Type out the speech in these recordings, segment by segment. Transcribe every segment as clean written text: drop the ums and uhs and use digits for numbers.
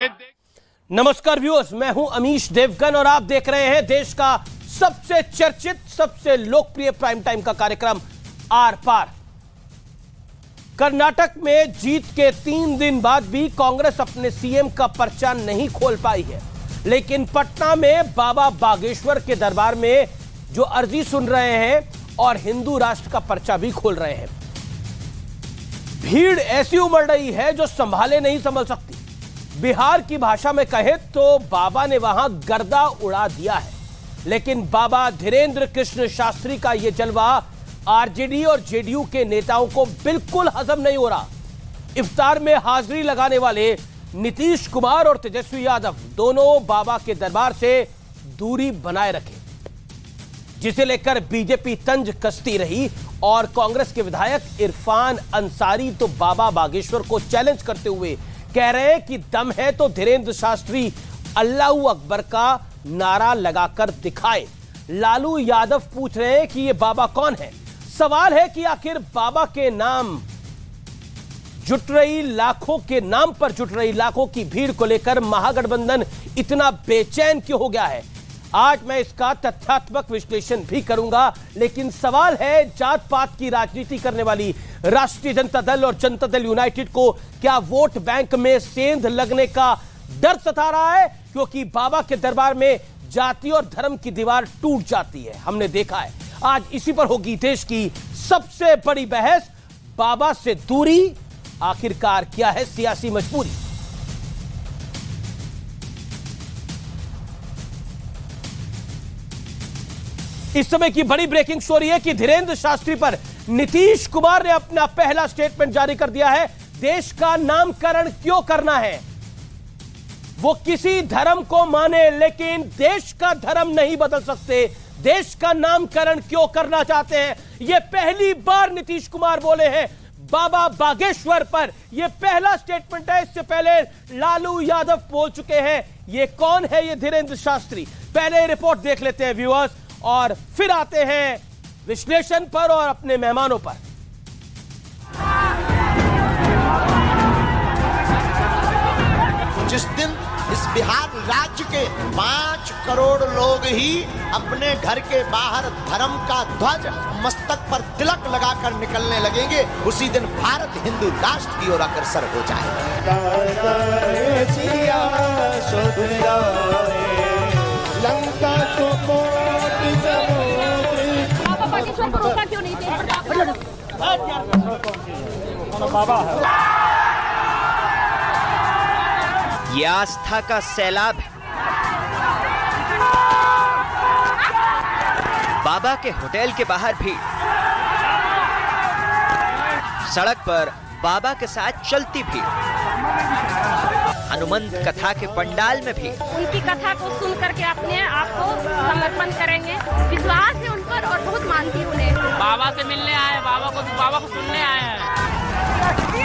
नमस्कार व्यूअर्स, मैं हूं अमीश देवगन और आप देख रहे हैं देश का सबसे चर्चित, सबसे लोकप्रिय प्राइम टाइम का कार्यक्रम आर पार। कर्नाटक में जीत के 3 दिन बाद भी कांग्रेस अपने सीएम का पर्चा नहीं खोल पाई है, लेकिन पटना में बाबा बागेश्वर के दरबार में जो अर्जी सुन रहे हैं और हिंदू राष्ट्र का पर्चा भी खोल रहे हैं। भीड़ ऐसी उमड़ रही है जो संभाले नहीं संभल सकती। बिहार की भाषा में कहे तो बाबा ने वहां गर्दा उड़ा दिया है, लेकिन बाबा धीरेन्द्र कृष्ण शास्त्री का यह जलवा आरजेडी और जेडीयू के नेताओं को बिल्कुल हजम नहीं हो रहा। इफ्तार में हाजिरी लगाने वाले नीतीश कुमार और तेजस्वी यादव दोनों बाबा के दरबार से दूरी बनाए रखे, जिसे लेकर बीजेपी तंज कसती रही और कांग्रेस के विधायक इरफान अंसारी तो बाबा बागेश्वर को चैलेंज करते हुए कह रहे हैं कि दम है तो धीरेन्द्र शास्त्री अल्लाहू अकबर का नारा लगाकर दिखाए। लालू यादव पूछ रहे हैं कि ये बाबा कौन है। सवाल है कि आखिर बाबा के नाम जुट रही लाखों के नाम पर जुट रही लाखों की भीड़ को लेकर महागठबंधन इतना बेचैन क्यों हो गया है। आज मैं इसका तथ्यात्मक विश्लेषण भी करूंगा, लेकिन सवाल है जात पात की राजनीति करने वाली राष्ट्रीय जनता दल और जनता दल यूनाइटेड को क्या वोट बैंक में सेंध लगने का डर सता रहा है, क्योंकि बाबा के दरबार में जाति और धर्म की दीवार टूट जाती है। हमने देखा है। आज इसी पर होगी देश की सबसे बड़ी बहस। बाबा से दूरी आखिरकार क्या है सियासी मजबूरी। इस समय की बड़ी ब्रेकिंग स्टोरी है कि धीरेन्द्र शास्त्री पर नीतीश कुमार ने अपना पहला स्टेटमेंट जारी कर दिया है। देश का नामकरण क्यों करना है? वो किसी धर्म को माने, लेकिन देश का धर्म नहीं बदल सकते। देश का नामकरण क्यों करना चाहते हैं, यह पहली बार नीतीश कुमार बोले हैं बाबा बागेश्वर पर। यह पहला स्टेटमेंट है। इससे पहले लालू यादव बोल चुके हैं। यह कौन है ये धीरेन्द्र शास्त्री? पहले रिपोर्ट देख लेते हैं व्यूअर्स और फिर आते हैं विश्लेषण पर और अपने मेहमानों पर। जिस दिन इस बिहार राज्य के 5 करोड़ लोग ही अपने घर के बाहर धर्म का ध्वज मस्तक पर तिलक लगाकर निकलने लगेंगे, उसी दिन भारत हिंदू राष्ट्र की ओर अग्रसर हो जाएगा। को रोका क्यों नहीं थे? ये आस्था का सैलाब है। बाबा के होटल के बाहर भी, सड़क पर बाबा के साथ चलती भी, हनुमंत कथा के पंडाल में भी। उनकी कथा को सुन करके अपने आप को समर्पण करेंगे। विश्वास है उन पर और बहुत मानती हूँ उन्हें। बाबा से मिलने आए, बाबा को सुनने आए हैं।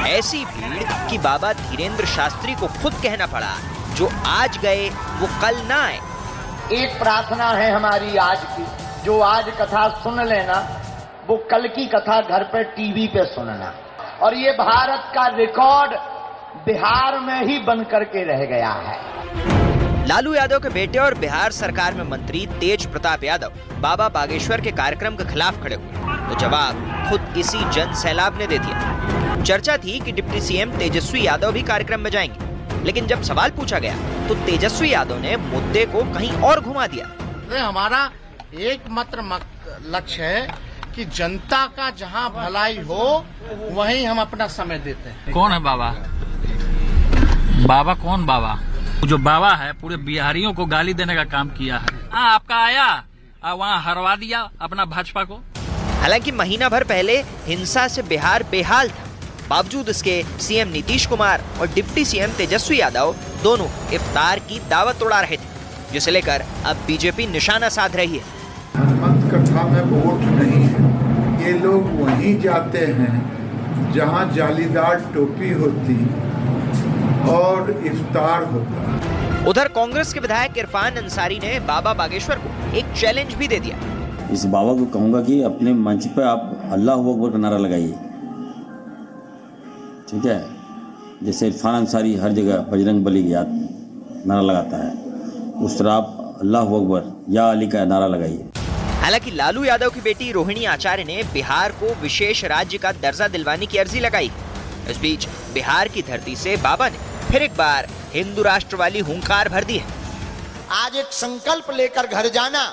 ऐसी भीड़ कि बाबा धीरेन्द्र शास्त्री को खुद कहना पड़ा, जो आज गए वो कल ना आए। एक प्रार्थना है हमारी आज की, जो आज कथा सुन लेना वो कल की कथा घर पे टीवी पे सुनना। और ये भारत का रिकॉर्ड बिहार में ही बन करके रह गया है। लालू यादव के बेटे और बिहार सरकार में मंत्री तेज प्रताप यादव बाबा बागेश्वर के कार्यक्रम के खिलाफ खड़े हुए, तो जवाब खुद इसी जन सैलाब ने दे दिया। चर्चा थी कि डिप्टी सीएम तेजस्वी यादव भी कार्यक्रम में जाएंगे, लेकिन जब सवाल पूछा गया तो तेजस्वी यादव ने मुद्दे को कहीं और घुमा दिया। हमारा एकमात्र लक्ष्य है कि जनता का जहां भलाई हो वहीं हम अपना समय देते हैं। कौन है बाबा? बाबा कौन? बाबा जो बाबा है पूरे बिहारियों को गाली देने का काम किया है। आपका आया वहाँ हरवा दिया अपना भाजपा को। हालांकि महीना भर पहले हिंसा से बिहार बेहाल था, बावजूद इसके सीएम नीतीश कुमार और डिप्टी सीएम तेजस्वी यादव दोनों इफ्तार की दावत उड़ा रहे थे, जिसे लेकर अब बीजेपी निशाना साध रही है। हनुमंत कथा में वोट नहीं है। ये लोग वहीं जाते हैं जहां जालीदार टोपी होती और इफ्तार होता। उधर कांग्रेस के विधायक इरफान अंसारी ने बाबा बागेश्वर को एक चैलेंज भी दे दिया। इस बाबा को कहूंगा कि अपने मंच पर आप अल्लाह अकबर का नारा लगाइए, ठीक है? जैसे इरफान अंसारी हर जगह बजरंग बली की याद नारा लगाता है, उस तरह आप अल्लाह अकबर या अली का नारा लगाइए। हालांकि लालू यादव की बेटी रोहिणी आचार्य ने बिहार को विशेष राज्य का दर्जा दिलवाने की अर्जी लगाई। इस बीच बिहार की धरती से बाबा ने फिर एक बार हिंदू राष्ट्र वाली हुंकार भर दी है। आज एक संकल्प लेकर घर जाना,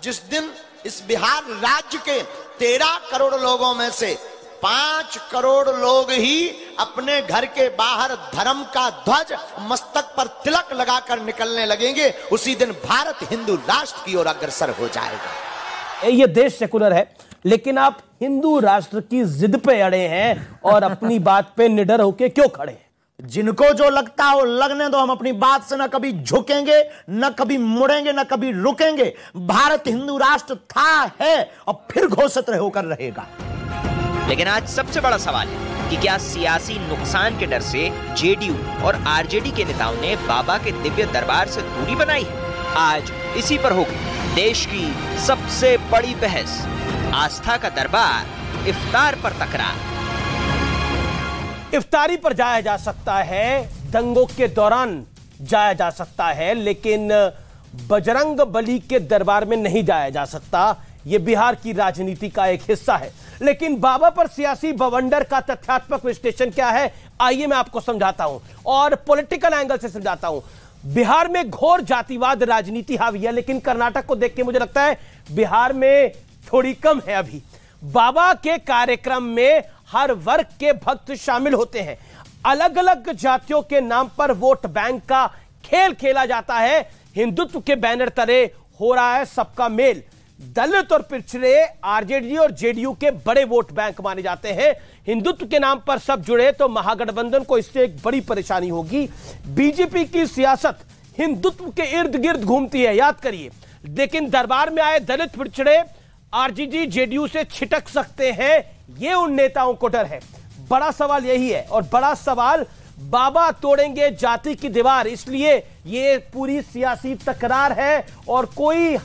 जिस दिन इस बिहार राज्य के 13 करोड़ लोगों में से 5 करोड़ लोग ही अपने घर के बाहर धर्म का ध्वज मस्तक पर तिलक लगाकर निकलने लगेंगे, उसी दिन भारत हिंदू राष्ट्र की ओर अग्रसर हो जाएगा। ये देश सेकुलर है, लेकिन आप हिंदू राष्ट्र की जिद पे अड़े हैं और अपनी बात पे निडर होके क्यों खड़े हैं? जिनको जो लगता हो लगने दो, हम अपनी बात से न कभी झुकेंगे, न कभी मुड़ेंगे, न कभी रुकेंगे। भारत हिंदू राष्ट्र था, है और फिर घोषित होकर रहेगा। लेकिन आज सबसे बड़ा सवाल है कि क्या सियासी नुकसान के डर से जेडीयू और आरजेडी के नेताओं ने बाबा के दिव्य दरबार से दूरी बनाई है? आज इसी पर होगी देश की सबसे बड़ी बहस। आस्था का दरबार, इफ्तार पर तकरार। इफ्तारी पर जाया जा सकता है, दंगों के दौरान जाया जा सकता है, लेकिन बजरंग बली के दरबार में नहीं जाया जा सकता। यह बिहार की राजनीति का एक हिस्सा है। लेकिन बाबा पर सियासी बवंडर का तथ्यात्मक विश्लेषण क्या है, आइए मैं आपको समझाता हूं और पॉलिटिकल एंगल से समझाता हूं। बिहार में घोर जातिवाद राजनीति हावी है, लेकिन कर्नाटक को देख के मुझे लगता है बिहार में थोड़ी कम है। अभी बाबा के कार्यक्रम में हर वर्ग के भक्त शामिल होते हैं। अलग अलग जातियों के नाम पर वोट बैंक का खेल खेला जाता है। हिंदुत्व के बैनर तले हो रहा है सबका मेल। दलित और पिछड़े आरजेडी और जेडीयू के बड़े वोट बैंक माने जाते हैं। हिंदुत्व के नाम पर सब जुड़े तो महागठबंधन को इससे एक बड़ी परेशानी होगी। बीजेपी की सियासत हिंदुत्व के इर्द गिर्द घूमती है, याद करिए। लेकिन दरबार में आए दलित पिछड़े आरजेडी जेडीयू से छिटक सकते हैं, ये उन नेताओं को डर है। बड़ा सवाल यही है, और बड़ा सवाल बाबा तोड़ेंगे जाति की दीवार, इसलिए ये पूरी सियासी तकरार है। और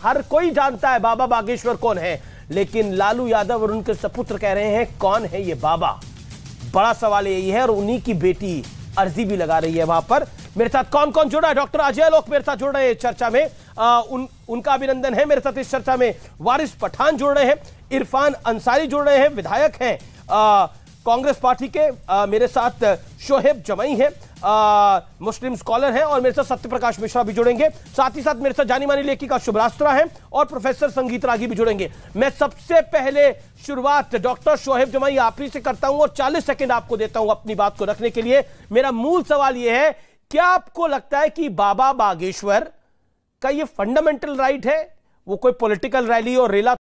हर कोई जानता है बाबा बागेश्वर कौन है, लेकिन लालू यादव और उनके सपुत्र कह रहे हैं कौन है ये बाबा। बड़ा सवाल यही है, और उन्हीं की बेटी अर्जी भी लगा रही है वहां पर। मेरे साथ कौन कौन जुड़ा है? डॉक्टर अजय लोक मेरे साथ जुड़ रहे हैं चर्चा में, उनका अभिनंदन है। मेरे साथ इस चर्चा में वारिस पठान जुड़ रहे हैं, इरफान अंसारी जुड़ रहे हैं, विधायक हैं कांग्रेस पार्टी के। मेरे साथ शोहेब जमई हैं, मुस्लिम स्कॉलर हैं, और मेरे साथ सत्यप्रकाश मिश्रा भी जुड़ेंगे। साथ ही साथ मेरे साथ जानी मानी लेखिका शुभरास्त्रा हैं और प्रोफेसर संगीत रागी भी जुड़ेंगे। मैं सबसे पहले शुरुआत डॉक्टर शोहेब जमई आप ही से करता हूं और 40 सेकंड आपको देता हूं अपनी बात को रखने के लिए। मेरा मूल सवाल यह है, क्या आपको लगता है कि बाबा बागेश्वर का यह फंडामेंटल राइट है वो कोई पॉलिटिकल रैली और रेला